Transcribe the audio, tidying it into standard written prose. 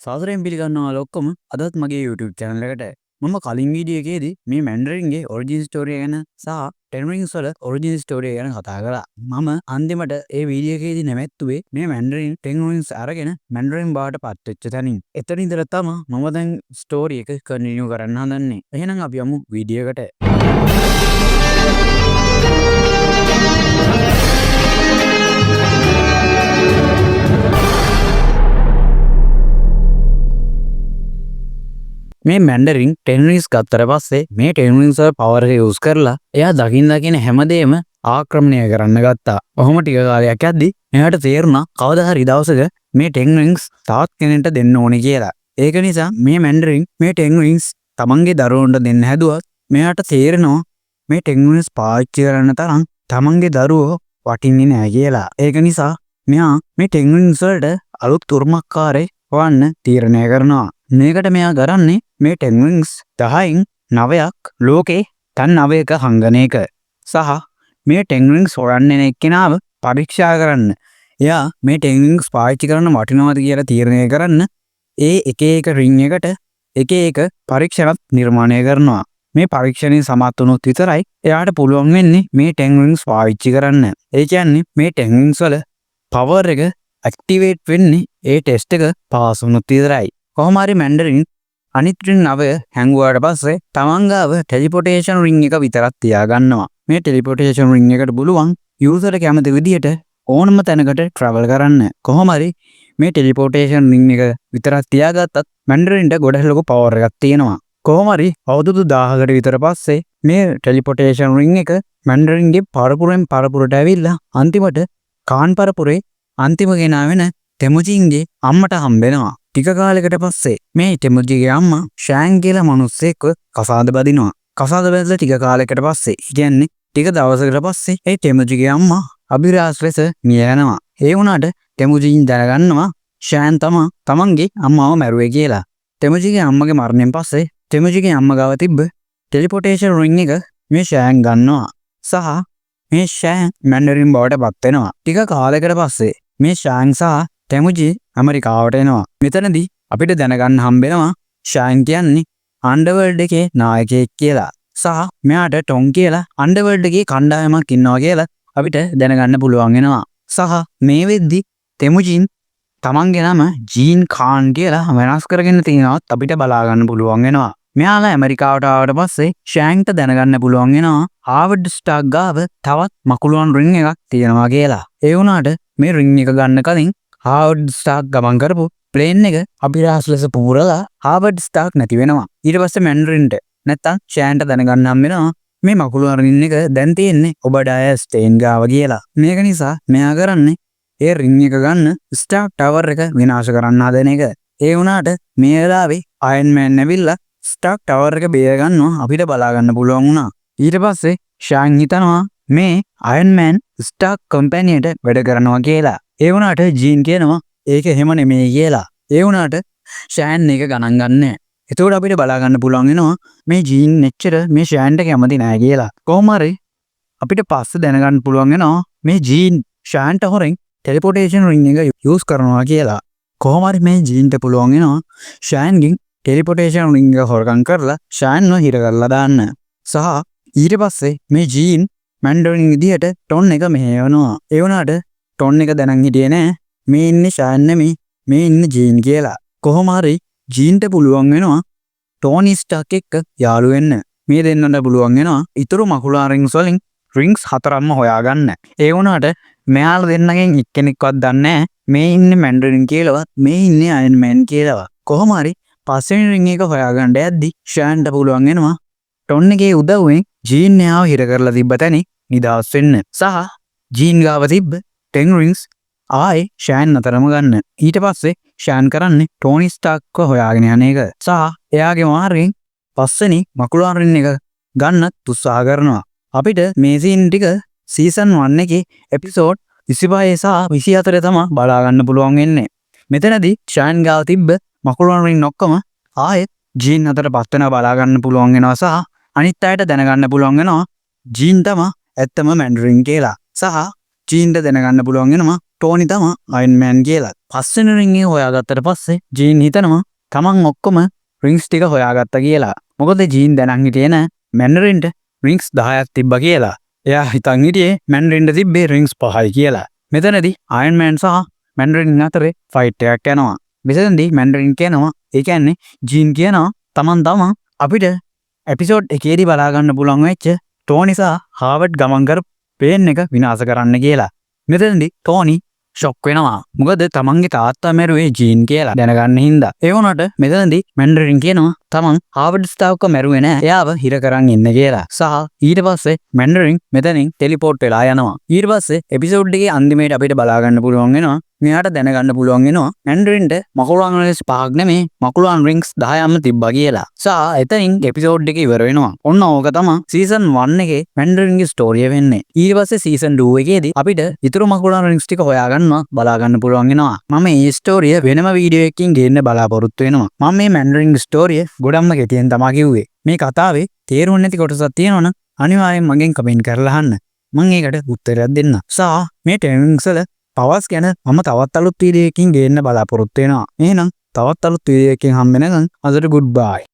සාදරයෙන් පිළිගන්නවා ඔක්කොම අදත් මගේ YouTube channel එකට. මම කලින් වීඩියෝ එකේදී මේ Mandarin ගේ origin story ගැන සහ Ten Rings වල origin story ගැන කතා කළා. මම අන්තිමට ඒ වීඩියෝ එකේදී නැවැත්තුවේ මේ Mandarin Ten Rings අරගෙන Mandarin බවට පත් වෙච්ච තැනින්. එතන ඉඳලා තමයි මම දැන් story එක continue කරන්න හදන්නේ. එහෙනම් අපි යමු වීඩියෝ එකට. මේ Mandarin Ten Rings ගත්තට පස්සේ මේ Ten Rings වල power එක use කරලා එයා දකින්න හැමදේම ආක්‍රමණය කරන්න ගත්තා. ඔහොම ටික කාලයක් යද්දි එයාට තේරුණා කවදා හරි දවසක මේ Ten Rings තාත් කෙනෙක්ට දෙන්න ඕනේ කියලා. ඒක නිසා මේ Mandarin මේ Ten Rings තමන්ගේ දරුවන්ට දෙන්න හැදුවත් මෙයාට තේරෙනවා මේ Ten Rings පාවිච්චි කරන්න තරම් තමන්ගේ දරුවෝ වටින්නේ නැහැ කියලා. ඒක නිසා මෙයා මේ Ten Rings වලට අලුත් තුර්මක්කාරේ වන්න තීරණය කරනවා. මේකට මෙයා කරන්නේ මේ Ten Rings 10න් 9ක් ලෝකේ තන් 9ක හංගන එක. සහ මේ Ten Rings හොරන්නේ එක්කෙනාව පරීක්ෂා කරන්න. එයා මේ Ten Rings පාවිච්චි කරන වටිනවද කියලා තීරණය කරන්න ඒ එක ring එකට එක පරීක්ෂණත් නිර්මාණය කරනවා. මේ පරීක්ෂණය සමත් වුණොත් විතරයි එයාට පුළුවන් වෙන්නේ මේ Ten Rings පාවිච්චි කරන්න. ඒ කියන්නේ මේ Ten Rings වල power එක activate වෙන්නේ ඒ test එක පාස් වුණොත් විතරයි. කොහොම හරි Mandarin අනිත් ring 9 හැංගුවාට පස්සේ තමන් ගාව teleportation ring එක විතරක් තියාගන්නවා. මේ teleportation ring එකට පුළුවන් user කැමති විදියට ඕනම තැනකට travel කරන්න. කොහොම හරි මේ teleportation ring එක විතරක් තියාගත්තත් Mandarinට ගොඩක් ලොකු power එකක් තියෙනවා. කොහොම හරි අවුරුදු 1000කට විතර පස්සේ මේ teleportation ring එක Mandarinගේ පරපුරෙන් පරපුරට ඇවිල්ලා අන්තිමට කාන් පරපුරේ අන්තිම කෙනා වෙන තෙමුජින්ගේ අම්මට හම්බෙනවා. ටික කාලයකට පස්සේ මේ තෙමුජිගේ අම්මා ෂෑන් කියලා මිනිස්සෙක්ව කසාද බදිනවා. කසාද බැලලා ටික කාලයකට පස්සේ කියන්නේ ටික දවසකට පස්සේ ඒ තෙමුජිගේ අම්මා අභිරහස් ලෙස මිය යනවා. ඒ වුණාට තෙමුජින් දැනගන්නවා ෂෑන් තමන්ගේ අම්මාව මැරුවේ කියලා. තෙමුජිගේ අම්මගේ මරණයෙන් පස්සේ තෙමුජිගේ අම්මා ගාව තිබ්බ ටෙලිපෝටේෂන් රින් එක මේ ෂෑන් ගන්නවා. සහ මේ ෂෑන් Mandarin බවට පත් වෙනවා. ටික කාලයකට පස්සේ මේ ෂෑන් සහ තෙමුජි ඇමරිකාවට එනවා. මෙතනදී අපිට දැනගන්න හම්බෙනවා ෂෑන් කියන්නේ අන්ඩර්වර්ල්ඩ් එකේ නායකයෙක් කියලා. සහ මෙයාට ටොන් කියලා අන්ඩර්වර්ල්ඩ් එකේ කණ්ඩායමක් ඉන්නවා කියලා අපිට දැනගන්න පුළුවන් වෙනවා. සහ මේ වෙද්දි තෙමුජින් තමන්ගේ නම ජීන් කාන් කියලා වෙනස් කරගෙන තියෙනවත් අපිට බලා ගන්න පුළුවන් වෙනවා. මෙයාලා ඇමරිකාවට ආවට පස්සේ ෂෑන්ට දැනගන්න පුළුවන් වෙනවා හාවර්ඩ් ස්ටාක් ගාව තවත් මකුළුවන් රින් එකක් තියෙනවා කියලා. ඒ වුණාට මේ රින් එක ගන්න කලින් හාවර්ඩ් ස්ටාක් ගමන් කරපු ප්ලේන් එක අභිරහස් ලෙස පුරලා හාවර්ඩ් ස්ටාක් නැති වෙනවා. ඊට පස්සේ Mandarinට නැත්තම් ෂෑන්ට දැනගන්න හම් වෙනවා මේ මකුළුවන් රින් එක දැන් තියෙන්නේ ඔබඩාය ස්ටේන් ගාව කියලා. මේක නිසා මෙයා කරන්නේ ඒ රින් එක ගන්න ස්ටාක් ටවර් එක විනාශ කරන්න හදන එක. ඒ වුණාට මේ වෙලාවේ අයන් මෑන් ඇවිල්ලා ස්ටාක් ටවර් එක බේර ගන්නවා අපිට බලා ගන්න පුළුවන් වුණා. ඊට පස්සේ ෂෑන් හිතනවා මේ අයන් මෑන් ස්ටාක් කම්පැනියට වැඩ කරනවා කියලා. ඒ වුණාට ජීන් කියනවා ඒක එහෙම නෙමෙයි කියලා. ඒ වුණාට ෂෑන් එක ගණන් ගන්නෑ. එතකොට අපිට බලා ගන්න පුළුවන් වෙනවා මේ ජීන් එච්චර මේ ෂෑන්ට කැමති නෑ කියලා. කොහොම හරි අපිට පස්සේ දැනගන්න පුළුවන් වෙනවා මේ ජීන් ෂෑන්ට හොරෙන් ටෙලිපෝටේෂන් රින් එක යූස් කරනවා කියලා. කොහොම හරි මේ ජීන්ට පුළුවන් වෙනවා ෂෑන්ගෙන් ටෙලිපෝටේෂන් රින් එක හොරකම් කරලා ෂෑන්ව හිර කරලා දාන්න. සහ ඊට පස්සේ මේ ජීන් Mandarin විදියට ටොන් එක මෙහෙයවනවා. ඒ වුණාට ටොන් එක දැනන් හිටියේ නෑ මේ ඉන්නේ ෂෑන් නෙමෙයි මේ ඉන්නේ ජීන් කියලා. කොහොම හරි ජීන්ට පුළුවන් වෙනවා ටෝනි ස්ටාක් එක්ක යාළු වෙන්න. මේ දෙන්නට පුළුවන් වෙනවා ඊතුරු මකුළුවා රින්ග්ස් වලින් රින්ග්ස් 4ක්ම හොයාගන්න. ඒ වුණාට මෙයාලා දෙන්නගෙන් එක්කෙනෙක්වත් දන්නේ නෑ මේ ඉන්නේ Mandarin කියලාවත් මේ ඉන්නේ අයන් මෑන් කියලාවත්. කොහොම හරි පස්වෙනි රින් එක හොයාගන්න යද්දි ෂෑන්ට පුළුවන් වෙනවා ටොන් එකේ උදව්වෙන් ජීන් එයාව හිර කරලා තිබ්බ තැනින් නිදහස් වෙන්න. සහ ජීන් ගාව තිබ්බ Ten Rings ආයේ ෂෑන් අතරම ගන්න. ඊට පස්සේ ෂෑන් කරන්නේ ටෝනි ස්ටාක්ව හොයාගෙන යන එක. සහ එයාගේ මාර්ගෙන් පස්වෙනි මකුළුවන් රින් එක ගන්නත් උත්සාහ කරනවා. අපිට මේ සීන් ටික සීසන් 1 එකේ එපිසෝඩ් 25 සහ 24 තමයි බලා ගන්න පුළුවන් වෙන්නේ. මෙතනදී ෂෑන් ගාව තිබ්බ මකුළුවන් රින් ඔක්කොම ආයේ ජීන් අතර පස් වෙනවා බලා ගන්න පුළුවන් වෙනවා. සහ අනිත් අයට දැනගන්න පුළුවන් වෙනවා ජීන් තමයි ඇත්තම Mandarin කියලා. සහ ජීන්ට දැනගන්න පුළුවන් වෙනවා ටෝනි තමයි අයන් මෑන් කියලා. පස්වෙනි රින් එක හොයාගත්තට පස්සේ ජීන් හිතනවා තමන් ඔක්කොම රින්ග්ස් ටික හොයාගත්තා කියලා. මොකද ජීන් දැනන් හිටියේ නෑ මැන්ඩරින්ට රින්ග්ස් 10ක් තිබ්බා කියලා. එයා හිතන් හිටියේ මැන්ඩරින්ට තිබ්බේ රින්ග්ස් 5යි කියලා. මෙතනදී අයන් මෑන් සහ මැන්ඩරින් අතරේ ෆයිට් එකක් යනවා. මෙතනදී මැන්ඩරින් කියනවා ඒ කියන්නේ ජීන් කියනවා තමන් තමන් අපිට එපිසෝඩ් එකේදී බලා ගන්න පුළුවන් වෙච්ච ටෝනි සහ හාවර්ඩ් ගමන් කර ප්ලේන් එක විනාශ කරන්න කියලා. මෙතනදී ටෝනි ෂොක් වෙනවා. මොකද තමන්ගේ තාත්තා මැරුවේ ජීන් කියලා දැනගන්න හින්දා. ඒ වුණාට මෙතනදී මැන්ඩරින් කියනවා තමන් හාවර්ඩ් ස්ටාර්ක්ව මැරුවේ නෑ. එයාව හිර කරන් ඉන්න කියලා. සහ ඊට පස්සේ මැන්ඩරින් මෙතනින් ටෙලිපෝට් වෙලා යනවා. ඊට පස්සේ එපිසෝඩ් එකේ අන්තිමේට අපිට බලා ගන්න පුළුවන් වෙනවා. මෙයාට දැනගන්න පුළුවන් වෙනවා මැන්ඩරින්ට මකුළුවන් රින්ග්ස් 5ක් නෙමෙයි මකුළුවන් රින්ග්ස් 10ක්ම තිබ්බා කියලා. සහ එතනින් එපිසෝඩ් එක ඉවර වෙනවා. ඔන්න ඕක තමයි සීසන් 1 එකේ මැන්ඩරින්ගේ ස්ටෝරිය වෙන්නේ. ඊට පස්සේ සීසන් 2 එකේදී අපිට ඊතුරු මකුළුවන් රින්ග්ස් ටික හොයාගන්න බලා ගන්න පුළුවන් වෙනවා. මම මේ ස්ටෝරිය වෙනම වීඩියෝ එකකින් ගේන්න බලාපොරොත්තු වෙනවා. මම මේ මැන්ඩරින් ස්ටෝරිය ගොඩක්ම කෙටියෙන් තමයි කිව්වේ. මේ කතාවේ තේරුම් නැති කොටසක් තියෙනවනම් අනිවාර්යෙන් මගෙන් කමෙන්ට් කරලා අහන්න. මම ඒකට උත්තරයක් දෙන්න. සහ මේ ටෙන්වින්ග්ස් වල පවර්ස් ගැන මම තවත් අලුත් වීඩියෝ එකකින් ගේන්න බලාපොරොත්තු වෙනවා. එහෙනම් තවත් අලුත් වීඩියෝ එකකින් හම්බ වෙනකන් අදට ගුඩ් බයි.